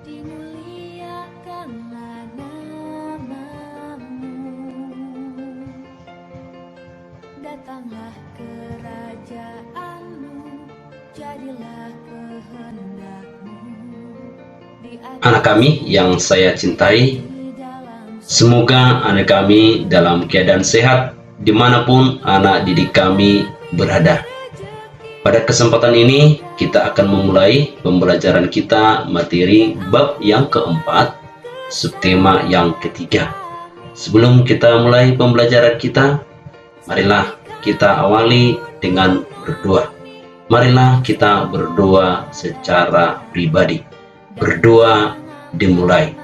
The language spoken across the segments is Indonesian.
dimuliakanlah namamu, datanglah kerajaanmu, jadilah kehendakmu di Anak kami yang saya cintai, semoga anak kami dalam keadaan sehat dimanapun anak didik kami berada. Pada kesempatan ini kita akan memulai pembelajaran kita materi bab yang keempat, subtema yang ketiga. Sebelum kita mulai pembelajaran kita, marilah kita awali dengan berdoa. Marilah kita berdoa secara pribadi. Berdoa dimulai.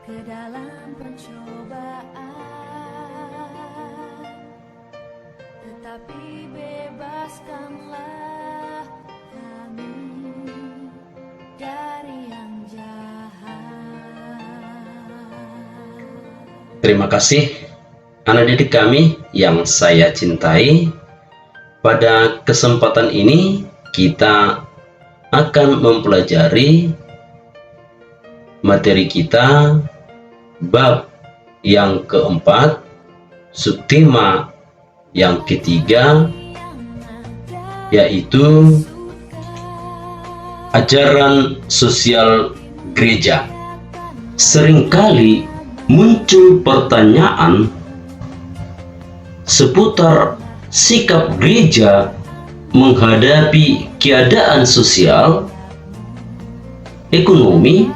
ke dalam pencobaan, tetapi bebaskanlah kami dari yang jahat. Terima kasih anak didik kami yang saya cintai. Pada kesempatan ini kita akan mempelajari materi kita bab yang keempat, subtema yang ketiga, yaitu ajaran sosial gereja. Seringkali muncul pertanyaan seputar sikap gereja menghadapi keadaan sosial, ekonomi,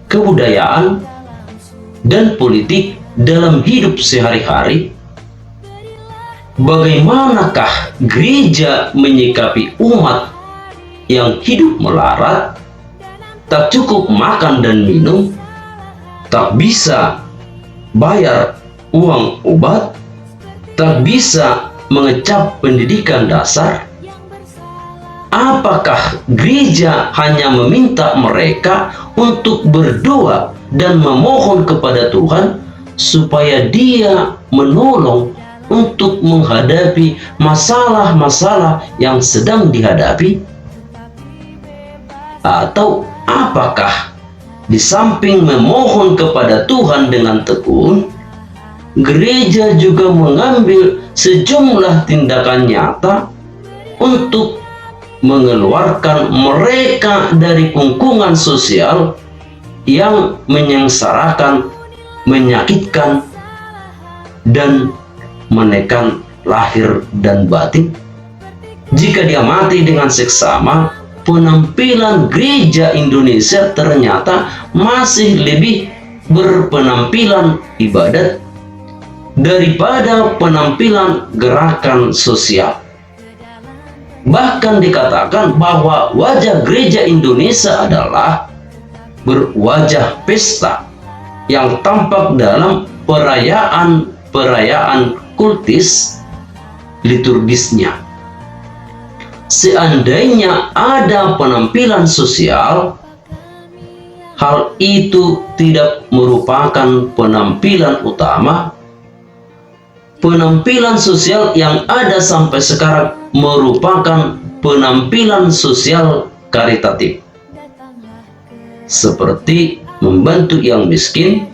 kebudayaan, dan politik dalam hidup sehari-hari. Bagaimanakah gereja menyikapi umat yang hidup melarat, tak cukup makan dan minum, tak bisa bayar uang obat, tak bisa mengecap pendidikan dasar? Apakah gereja hanya meminta mereka untuk berdoa dan memohon kepada Tuhan supaya Dia menolong untuk menghadapi masalah-masalah yang sedang dihadapi? Atau apakah di samping memohon kepada Tuhan dengan tekun, gereja juga mengambil sejumlah tindakan nyata untuk mengeluarkan mereka dari kungkungan sosial yang menyengsarakan, menyakitkan, dan menekan lahir dan batin? Jika diamati dengan seksama, penampilan gereja Indonesia ternyata masih lebih berpenampilan ibadat daripada penampilan gerakan sosial. Bahkan dikatakan bahwa wajah gereja Indonesia adalah berwajah pesta yang tampak dalam perayaan kultis liturgisnya. Seandainya ada penampilan sosial, hal itu tidak merupakan penampilan utama. Penampilan sosial yang ada sampai sekarang merupakan penampilan sosial karitatif, seperti membantu yang miskin,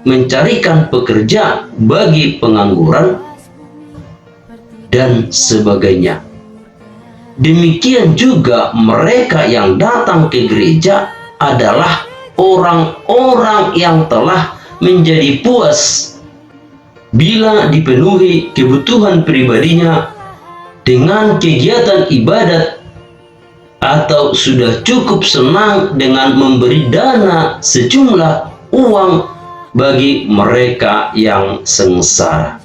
mencarikan pekerja bagi pengangguran, dan sebagainya. Demikian juga mereka yang datang ke gereja adalah orang-orang yang telah menjadi puas bila dipenuhi kebutuhan pribadinya dengan kegiatan ibadat, atau sudah cukup senang dengan memberi dana sejumlah uang bagi mereka yang sengsara.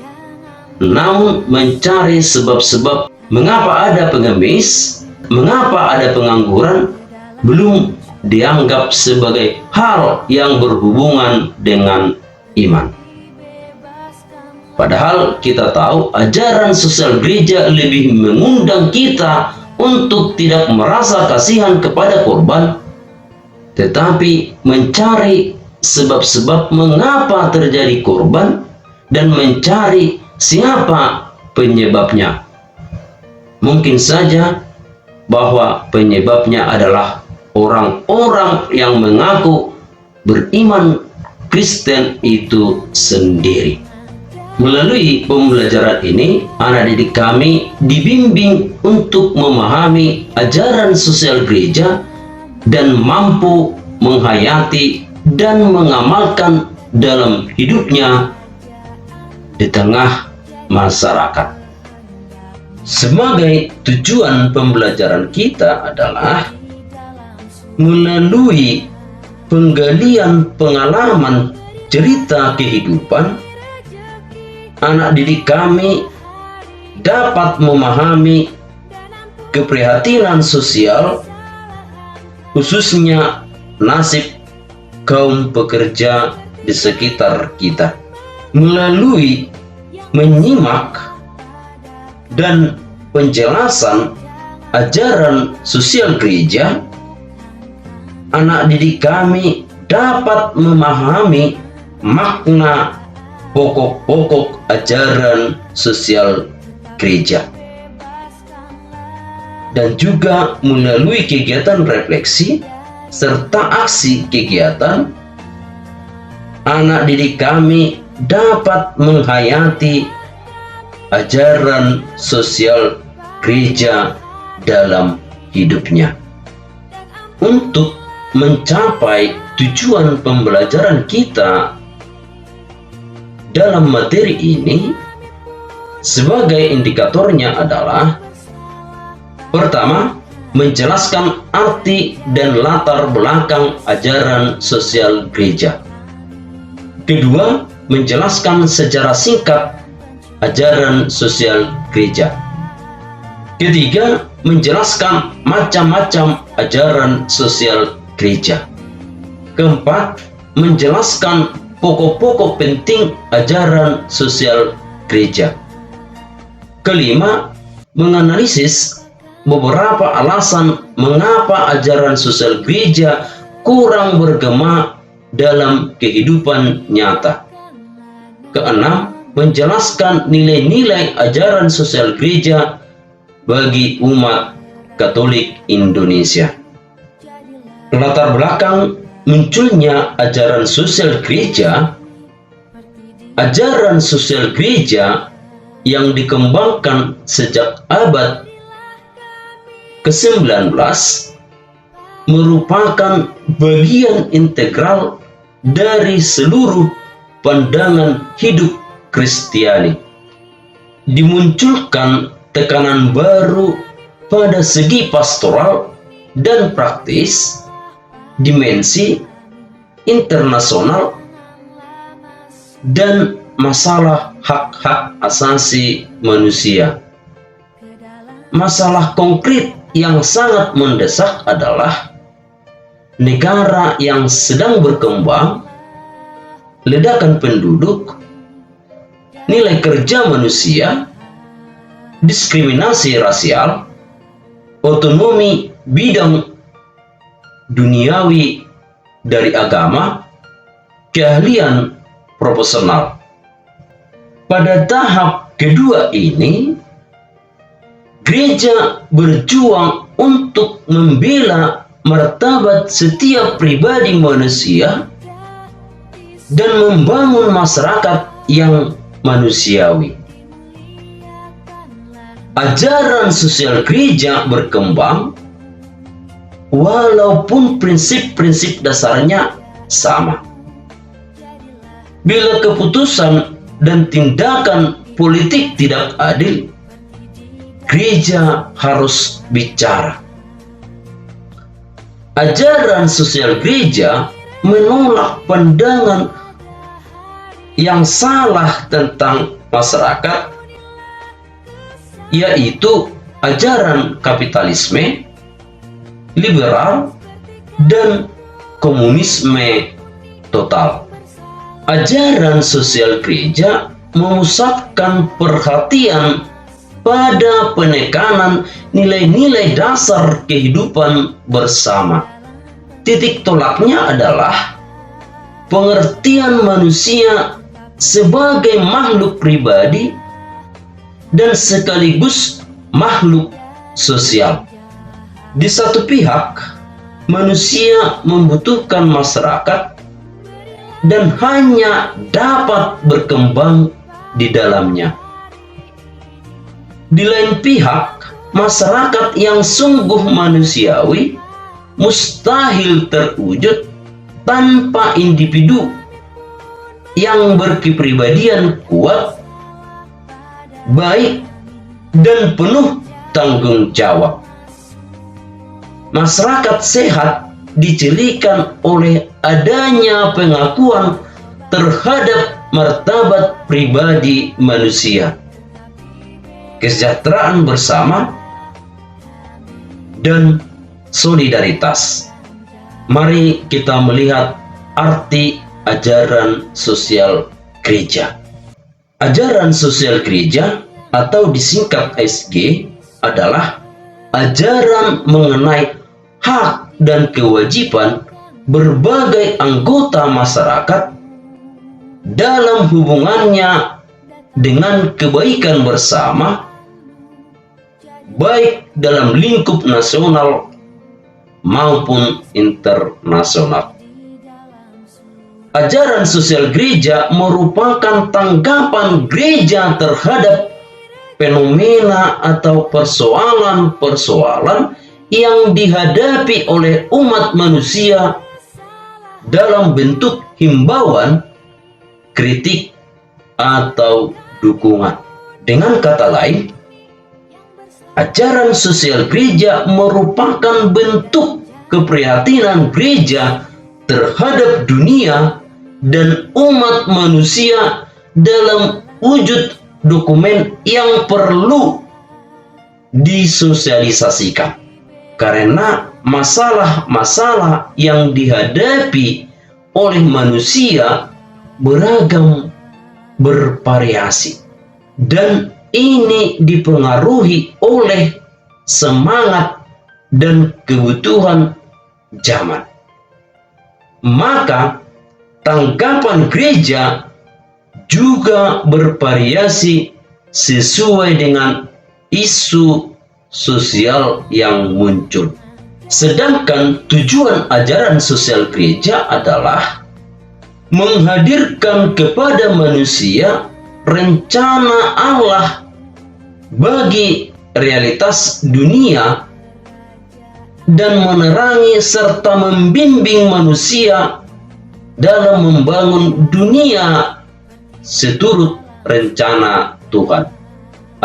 Namun mencari sebab-sebab mengapa ada pengemis, mengapa ada pengangguran, belum dianggap sebagai hal yang berhubungan dengan iman. Padahal kita tahu ajaran sosial gereja lebih mengundang kita untuk tidak merasa kasihan kepada korban, tetapi mencari sebab-sebab mengapa terjadi korban dan mencari siapa penyebabnya. Mungkin saja bahwa penyebabnya adalah orang-orang yang mengaku beriman Kristen itu sendiri. Melalui pembelajaran ini, anak didik kami dibimbing untuk memahami ajaran sosial gereja dan mampu menghayati dan mengamalkan dalam hidupnya di tengah masyarakat. Sebagai tujuan pembelajaran kita adalah melalui penggalian pengalaman cerita kehidupan, anak didik kami dapat memahami keprihatinan sosial, khususnya nasib kaum pekerja di sekitar kita. Melalui menyimak dan penjelasan ajaran sosial gereja, anak didik kami dapat memahami makna pokok-pokok ajaran sosial gereja. Dan juga melalui kegiatan refleksi serta aksi kegiatan, anak didik kami dapat menghayati ajaran sosial gereja dalam hidupnya. Untuk mencapai tujuan pembelajaran kita dalam materi ini, sebagai indikatornya adalah: pertama, menjelaskan arti dan latar belakang ajaran sosial gereja. Kedua, menjelaskan sejarah singkat ajaran sosial gereja. Ketiga, menjelaskan macam-macam ajaran sosial gereja. Keempat, menjelaskan pokok-pokok penting ajaran sosial gereja. Kelima, menganalisis beberapa alasan mengapa ajaran sosial gereja kurang bergema dalam kehidupan nyata. Keenam, menjelaskan nilai-nilai ajaran sosial gereja bagi umat Katolik Indonesia. Latar belakang munculnya ajaran sosial gereja. Ajaran sosial gereja yang dikembangkan sejak abad ke-19 merupakan bagian integral dari seluruh pandangan hidup Kristiani. Dimunculkan tekanan baru pada segi pastoral dan praktis, dimensi internasional, dan masalah hak-hak asasi manusia. Masalah konkret yang sangat mendesak adalah negara yang sedang berkembang, ledakan penduduk, nilai kerja manusia, diskriminasi rasial, otonomi bidang duniawi dari agama, keahlian profesional. Pada tahap kedua ini, gereja berjuang untuk membela martabat setiap pribadi manusia dan membangun masyarakat yang manusiawi. Ajaran sosial gereja berkembang walaupun prinsip-prinsip dasarnya sama. Bila keputusan dan tindakan politik tidak adil, gereja harus bicara. Ajaran sosial gereja menolak pandangan yang salah tentang masyarakat, yaitu ajaran kapitalisme, liberal, dan komunisme total. Ajaran sosial gereja memusatkan perhatian pada penekanan nilai-nilai dasar kehidupan bersama. Titik tolaknya adalah pengertian manusia sebagai makhluk pribadi dan sekaligus makhluk sosial. Di satu pihak, manusia membutuhkan masyarakat dan hanya dapat berkembang di dalamnya. Di lain pihak, masyarakat yang sungguh manusiawi mustahil terwujud tanpa individu yang berkepribadian kuat, baik, dan penuh tanggung jawab. Masyarakat sehat dicirikan oleh adanya pengakuan terhadap martabat pribadi manusia, kesejahteraan bersama, dan solidaritas. Mari kita melihat arti ajaran sosial gereja. Ajaran sosial gereja atau disingkat ASG adalah ajaran mengenai hak dan kewajiban berbagai anggota masyarakat dalam hubungannya dengan kebaikan bersama, baik dalam lingkup nasional maupun internasional. Ajaran sosial gereja merupakan tanggapan gereja terhadap fenomena atau persoalan-persoalan yang dihadapi oleh umat manusia dalam bentuk himbauan, kritik, atau dukungan. Dengan kata lain, ajaran sosial gereja merupakan bentuk keprihatinan gereja terhadap dunia dan umat manusia dalam wujud dokumen yang perlu disosialisasikan. Karena masalah-masalah yang dihadapi oleh manusia beragam, bervariasi, dan ini dipengaruhi oleh semangat dan kebutuhan zaman. Maka tanggapan gereja juga bervariasi sesuai dengan isu sosial yang muncul. Sedangkan tujuan ajaran sosial gereja adalah menghadirkan kepada manusia rencana Allah bagi realitas dunia dan menerangi serta membimbing manusia dalam membangun dunia seturut rencana Tuhan.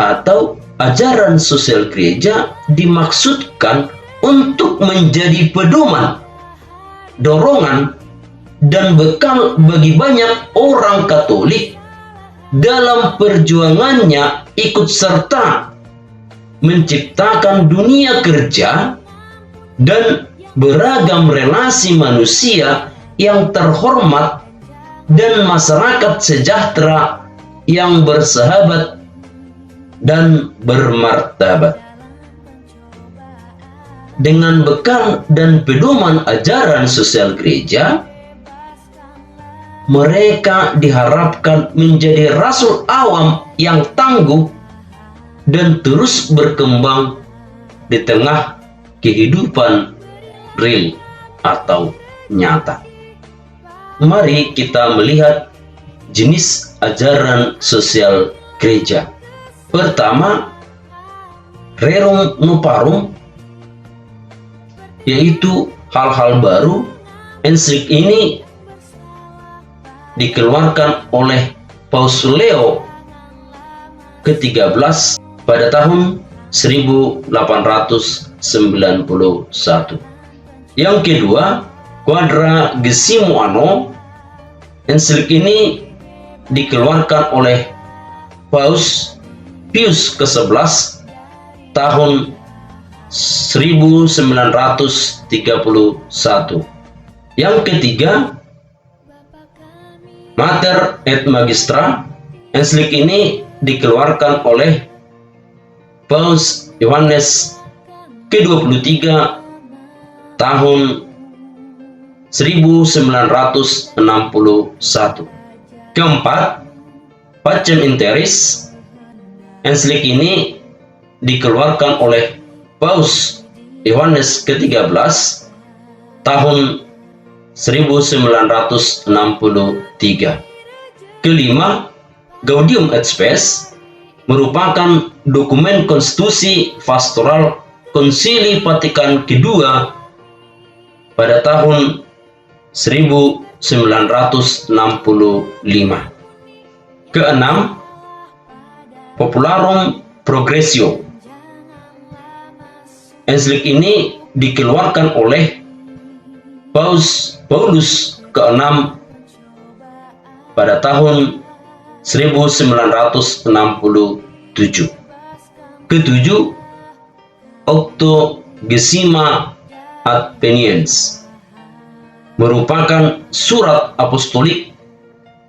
Atau ajaran sosial gereja dimaksudkan untuk menjadi pedoman, dorongan, dan bekal bagi banyak orang Katolik dalam perjuangannya ikut serta menciptakan dunia kerja dan beragam relasi manusia yang terhormat dan masyarakat sejahtera yang bersahabat dan bermartabat. Dengan bekal dan pedoman ajaran sosial gereja, mereka diharapkan menjadi rasul awam yang tangguh dan terus berkembang di tengah kehidupan real atau nyata. Mari kita melihat jenis ajaran sosial gereja. Pertama, rerum novarum, yaitu hal-hal baru. Ensiklik ini dikeluarkan oleh Paus Leo ke-13 pada tahun 1891. Yang kedua, Quadragesimo Anno. Ensiklik ini dikeluarkan oleh Paus Pius ke-11 tahun 1931. Yang ketiga, Mater et Magistra. Ensiklik ini dikeluarkan oleh Paus Yohanes ke-23 tahun 1961. Keempat, Pacem in Terris. Ensiklik ini dikeluarkan oleh Paus Yohanes ke-13 tahun 1963. Kelima, Gaudium et Spes merupakan dokumen konstitusi pastoral Konsili Vatikan II pada tahun 1965. Keenam, Popularum Progressio. Ensiklik ini dikeluarkan oleh Paus Paulus ke-6 pada tahun 1967. Ketujuh, Octogesima Adveniens merupakan surat apostolik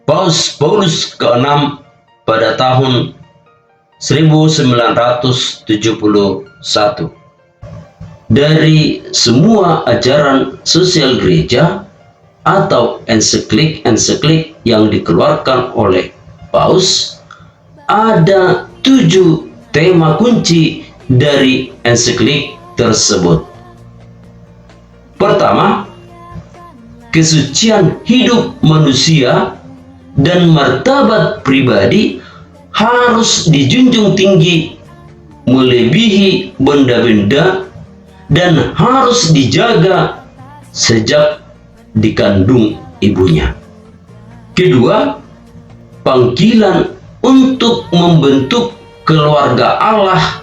Paus Paulus ke-6 pada tahun 1971. Dari semua ajaran sosial gereja atau ensiklik yang dikeluarkan oleh Paus, ada 7 tema kunci dari ensiklik tersebut. Pertama, kesucian hidup manusia dan martabat pribadi harus dijunjung tinggi melebihi benda-benda dan harus dijaga sejak dikandung ibunya. Kedua, panggilan untuk membentuk keluarga Allah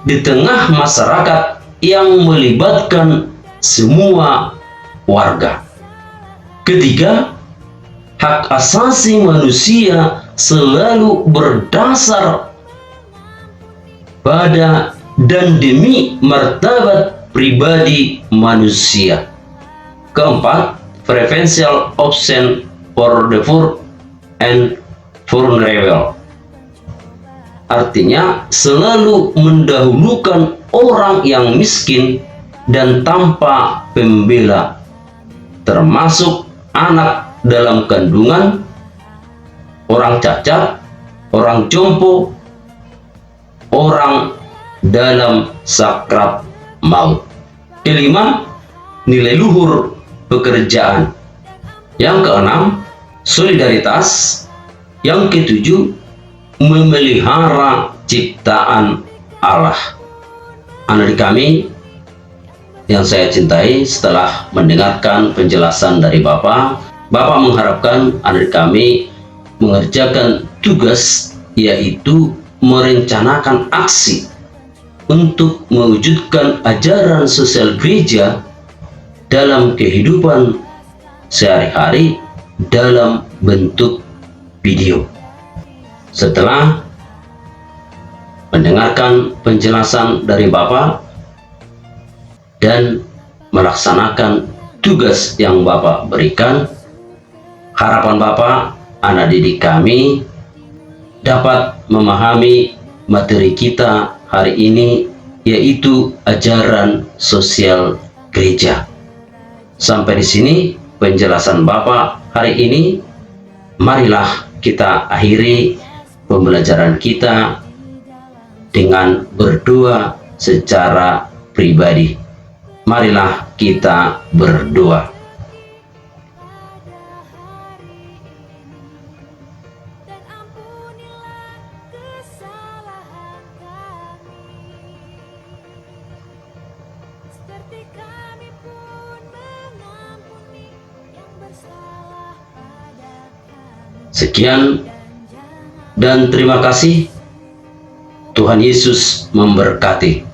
di tengah masyarakat yang melibatkan semua warga. Ketiga, hak asasi manusia selalu berdasar pada dan demi martabat pribadi manusia. Keempat, preferential option for the poor and vulnerable. Artinya selalu mendahulukan orang yang miskin dan tanpa pembela, termasuk anak dalam kandungan, orang cacat, orang jompo, orang dalam sakrat maut. Kelima, nilai luhur pekerjaan. Yang keenam, solidaritas. Yang ketujuh, memelihara ciptaan Allah. Anak kami yang saya cintai, setelah mendengarkan penjelasan dari Bapak mengharapkan anak kami mengerjakan tugas, yaitu merencanakan aksi untuk mewujudkan ajaran sosial gereja dalam kehidupan sehari-hari dalam bentuk video. Setelah mendengarkan penjelasan dari Bapak dan melaksanakan tugas yang Bapak berikan, harapan Bapak, anak didik kami dapat memahami materi kita hari ini, yaitu ajaran sosial gereja. Sampai di sini penjelasan Bapak hari ini. Marilah kita akhiri pembelajaran kita dengan berdoa secara pribadi. Marilah kita berdoa. Sekian dan terima kasih. Tuhan Yesus memberkati.